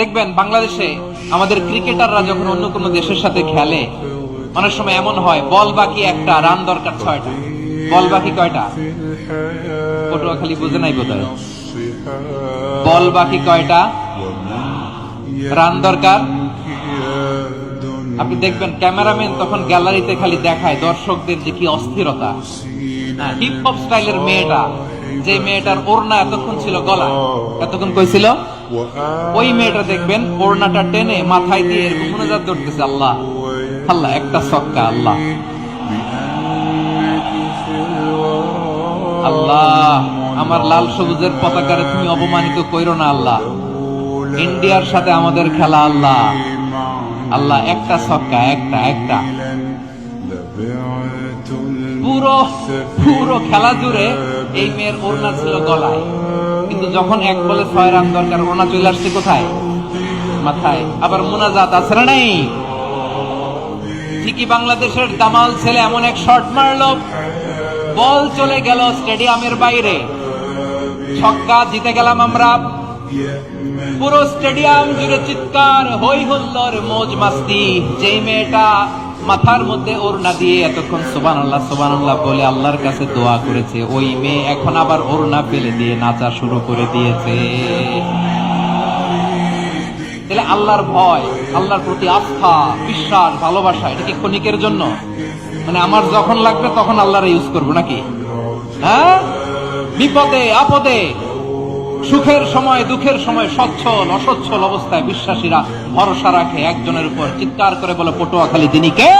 দেখবেন বাংলাদেশে আমাদের ক্রিকেটাররা যখন অন্য কোনো দেশের সাথে খেলে, অনেক সময় এমন হয় বল বাকি একটা, রান দরকার 6টা। বল বাকি কয়টা? পটুয়াখালী বুঝে নাই বোধহয়। বল বাকি কয়টা, রান দরকার। আপনি দেখবেন ক্যামেরাম্যান তখন গ্যালারিতে খালি দেখায় দর্শকদের যে কি অস্থিরতা। হিপ হপ স্টাইলের মেয়েটা, যে মেয়েটার ওড়না এতক্ষণ ছিল গলায়, এতক্ষণ কই ছিল, ওই মেয়েটা দেখবেন ওড়নাটা টেনে মাথায় দিয়ে এরকম মুনাজাত ধরতেছে, আল্লাহ আল্লাহ, একটা ছক্কা, আল্লাহ আল্লাহ, আমার লাল সবুজের পতাকারে তুমি অপমানিত কইরো না আল্লাহ, ইন্ডিয়ার সাথে আমাদের খেলা আল্লাহ আল্লাহ, একটা ছক্কা, একটা একটা। পুরো পুরো খেলা জুড়ে এই মেয়ের ওড়না ছিল গলায়, কিন্তু যখন এক বলে 6 রান দরকার, ওড়না চলে আসছে কোথায়? মাথায়। আবার মুনাজাত আছে না নাই? ঠিকই বাংলাদেশের দামাল ছেলে এমন এক শট মারলো, বল চলে গেল স্টেডিয়ামের বাইরে, ছক্কা, জিতে গেলাম আমরা। পুরো স্টেডিয়াম জুড়ে চিৎকার, হই হুল্লোড়, মৌজ মাস্তি। যেই মেয়েটা মাথার মধ্যে ওড়না দিয়ে এতক্ষণ সুবহানাল্লাহ সুবহানাল্লাহ বলে আল্লাহর কাছে দোয়া করেছে, ওই মেয়ে এখন আবার ওড়না ফেলে দিয়ে নাচা শুরু করে দিয়েছে। তাহলে আল্লাহর ভয়, আল্লাহর প্রতি আস্থা, বিশ্বাস, ভালোবাসা, এটা কি ক্ষণিকের জন্য? মানে আমার যখন লাগবে তখন আল্লাহর ইউজ করবো নাকি? হ্যাঁ, বিপদে আপদে, সুখের সময় দুঃখের সময়, সচ্ছল অসচ্ছল অবস্থায় বিশ্বাসীরা ভরসা রাখে একজনের উপর, চিৎকার করে বলে পটুয়াখালী তিনি কে?